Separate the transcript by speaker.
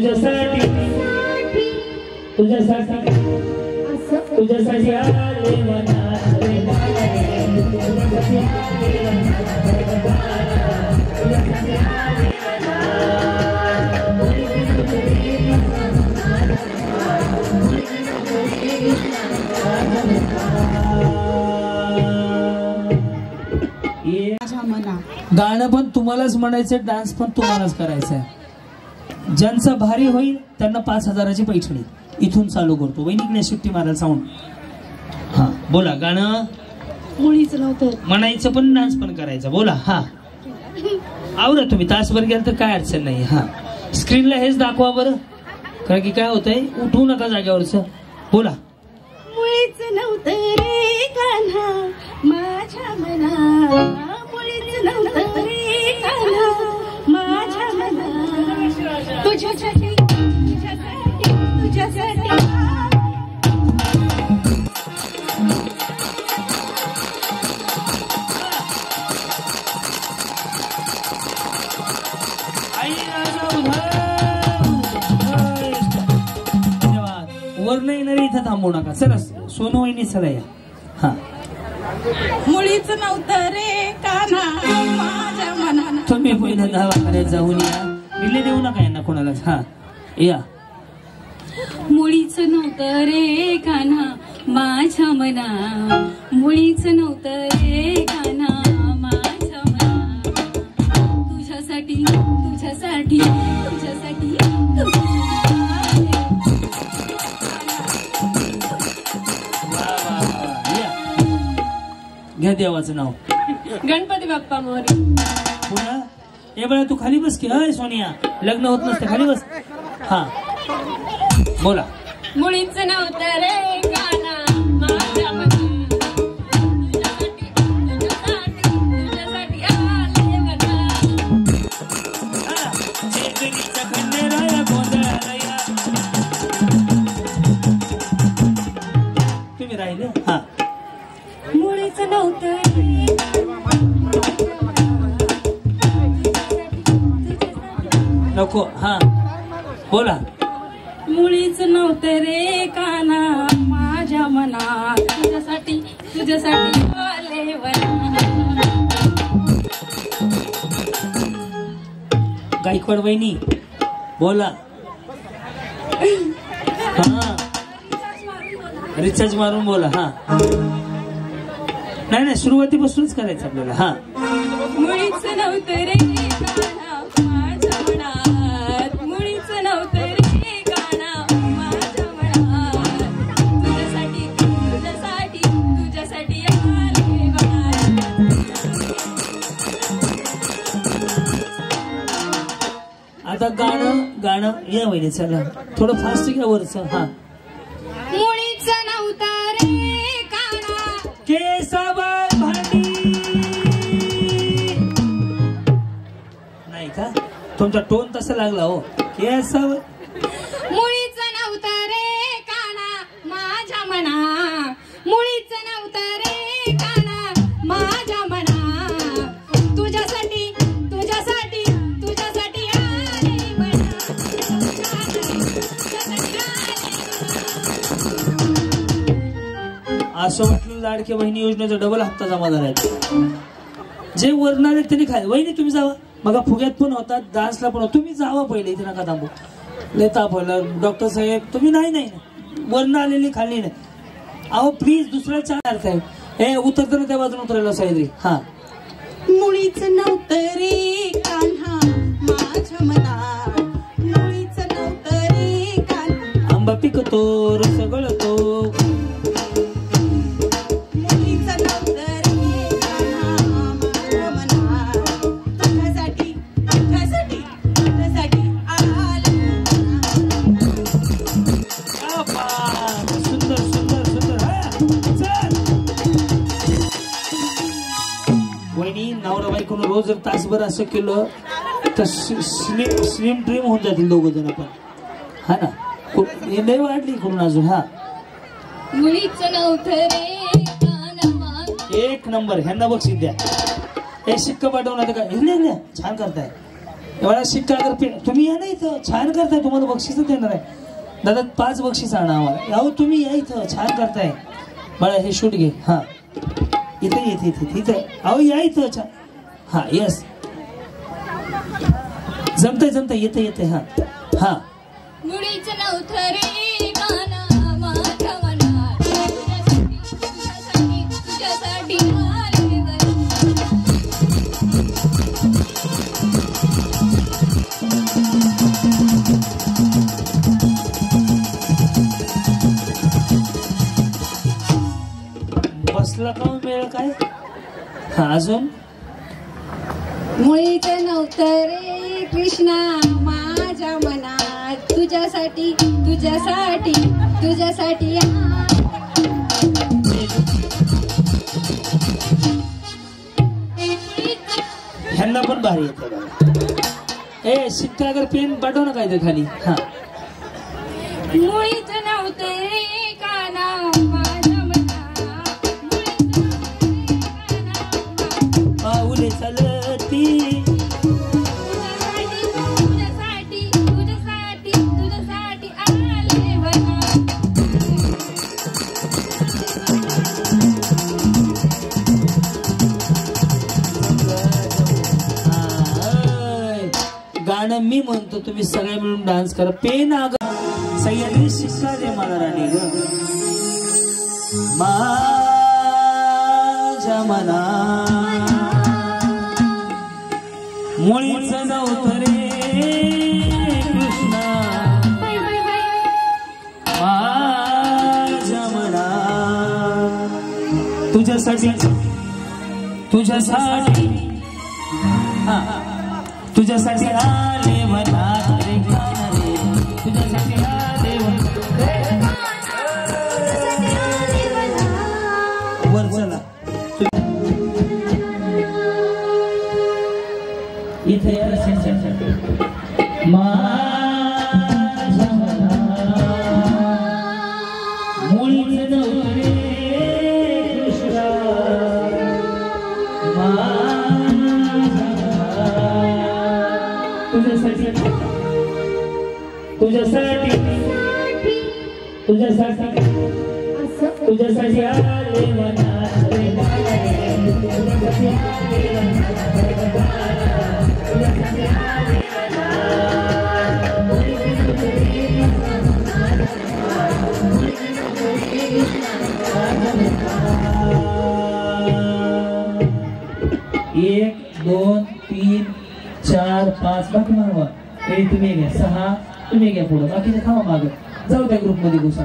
Speaker 1: तुझ्यासाठी तुझ्यासाठी तुझ्यासाठी आले मनात रे बाळे, तुझ्यासाठी आले मनात रे बाळे, तुझ्यासाठी आले
Speaker 2: गाणं पण तुम्हालाच म्हणायचं, डान्स पण तुम्हालाच करायचा आहे. ज्यांचं भारी होईल त्यांना 5,000ची पैठणी इथून चालू करतो. वैनिकने शिट्टी मारायला सांगून. हा बोला. गाणं
Speaker 3: मुळीच नव्हतं
Speaker 2: म्हणायचं पण डान्स पण करायचा. बोला. हा आवरा तुम्ही तासभर गेल तर काय अडचण नाही. हा स्क्रीनला हेच दाखवा बरं, कारण की काय होतंय उठवू नका जाग्यावरच. बोला.
Speaker 3: मुळीच नव्हतं रे कान्हा माझ्या मना, मुळीच नव्हतं रे कान्हा माझ्या मना, तुझ्यासाठी तुझ्यासाठी तुझ्यासाठी.
Speaker 2: वर्ण येणारे इथं थांबवू नका. चला सोनू वहिनी चला या. हा.
Speaker 3: मुळीच नव्हतं रे कान्हा माझ्या मना.
Speaker 2: तुम्ही पहिलं दवाखान्यात जाऊन या, दिले देऊ नका यांना कोणालाच. हा या.
Speaker 3: मुळीच नव्हतं रे कान्हा माझ्या मना, मुळीच नव्हतं रे कान्हा माझ्या मना, तुझ्यासाठी तुझ्यासाठी तुझ्यासाठी
Speaker 2: घ्या देवाचं नाव.
Speaker 3: गणपती बाप्पा मोरे.
Speaker 2: पुन्हा हे बघा तू खाली बस की. अय सोनिया लग्न होत नसते, खाली बस. हा बोला.
Speaker 3: मुळीच नव्हतं रे कान्हा माझ्या मना, तुझ्यासाठी तुझ्यासाठी तुझ्यासाठी आले मना.
Speaker 2: तुम्ही राहिले. हा.
Speaker 3: मुळीच नव्हतं
Speaker 2: नको. हा बोला.
Speaker 3: मुळीच नव्हतं रे कान्हा माझ्या मना, तुझ्यासाठी तुझ्यासाठी आले वना.
Speaker 2: गायकवाड वहिनी बोला. हा रिचार्ज मारून बोला. हा नाही सुरुवातीपासूनच करायचं आपल्याला. हा.
Speaker 3: मुळीच नव्हतं रे कान्हा माझ्या मनात, मुळीच नव्हतं रे कान्हा माझ्या मनात, तुझ्यासाठी तुझ्यासाठी तुझ्यासाठी आले वना.
Speaker 2: आता गाणं या वहिनी चला थोडं फास्ट घ्या वरचं. हा.
Speaker 3: मुळीच नव्हतं रे कान्हा
Speaker 2: केसावर भांडी नाही का, तुमचा टोन तसा लागला हो. केसावर
Speaker 3: मुळीच नव्हतं रे कान्हा माझ्या मना, मुळीच नव्हतं रे कान्हा माझ्या मना, तुझ्यासाठी तुझ्यासाठी तुझ्यासाठी आले मना,
Speaker 2: असं वाटलं लाडक्या बहिणी योजनेचा डबल हप्ता जमा झालाय. जे वरणार आहेत त्यांनी खाय. वहिनी तुम्ही जावा. बघा फुग्यात पण होतात, डान्सला पण होता. तुम्ही जावा पहिले, इथे नका थांबू. लय ताप होला. डॉक्टर साहेब तुम्ही नाही वर्ण आलेली खाल्ली नाही. अहो प्लीज दुसरा चार अर्थ आहे. हे उतरताना त्या बाजून उतरायला सायद्री. हा.
Speaker 3: मुळीच नव्हतं रे कान्हा माझ्या मना, मुळीच नव्हतं रे कान्हा.
Speaker 2: आंबा पिकतो रस गळतो,
Speaker 3: मुळीच नव्हतं रे कान्हा माझ्या मना, तुझ्यासाठी तुझ्यासाठी तुझ्यासाठी आले.
Speaker 2: सुंदर सुंदर सुंदर. वहिनी नवरा बायकोनं रोज जर तासभर असं केलं तर स्लिम ड्रीम होऊन जातील दोघ जण पण. हा ना. लय वाढली करून अजून. हा.
Speaker 3: मुळीच नव्हतं रे कान्हा.
Speaker 2: एक नंबर. ह्यांना बक्षीस द्या. हे शिक्का पाठवून आता का छान करताय. एवढा शिक्का अगर तुम्ही या ना इथं, छान करताय, तुम्हाला बक्षीसच देणार आहे दादा, 5 बक्षीस आणा आम्हाला. अहो तुम्ही या इथं, छान करताय बाळा. हे शूट घे. हा इथं येते इथे इथं. अहो या इथं छान. हा यस जमतंय येते येते. हा हा
Speaker 3: मुळीच नव्हतं रे गाणं माझ्या मनात, तुझ्यासाठी आले घरी.
Speaker 2: बसला का मेळ काय. हा अजून.
Speaker 3: मुळीच नव्हतं रे कृष्णा माझ्या मनात, तुझ्यासाठी तुझ्यासाठी तुझ्यासाठी.
Speaker 2: ह्यांना पण भारी येते. ए शिक्का अगर पेन पाठव ना काय ते खाली. हा
Speaker 3: मुळीच नव्हतं रे गाणं माझ्या मनात,
Speaker 2: पाऊले चालती
Speaker 3: तुझ्यासाठी तुझ्यासाठी तुझ्यासाठी आले बघा.
Speaker 2: गाणं मी म्हणतो, तुम्ही सगळे मिळून डान्स करा. पेन अग सह्याद्री शिक्का दे मला राणी ग. माझ्या मना मुळीच नव्हतं रे कृष्णा माझ्या मना, तुझ्यासाठी तुझ्यासाठी हा तुझ्यासाठी आले मनात रे गाणे, तुझ्यासाठी आले वर चला. इथे माझ्या मना मुळीच नव्हतं रे कृष्णा तुझ्यासाठी तुझ्यासाठी तुझ्यासाठी तुझ्यासाठी आले मनात रे गाणे, तुझ्यासाठी आले मनात रे गाणे, तुझ्यासाठी आले मनात. 1 2 3 4 5 बाकी मागवा. हे तुम्ही घ्या. 6 तुम्ही घ्या पुढं, बाकीचे थांबा मागं. जाऊ त्या ग्रुप मध्ये घुसा.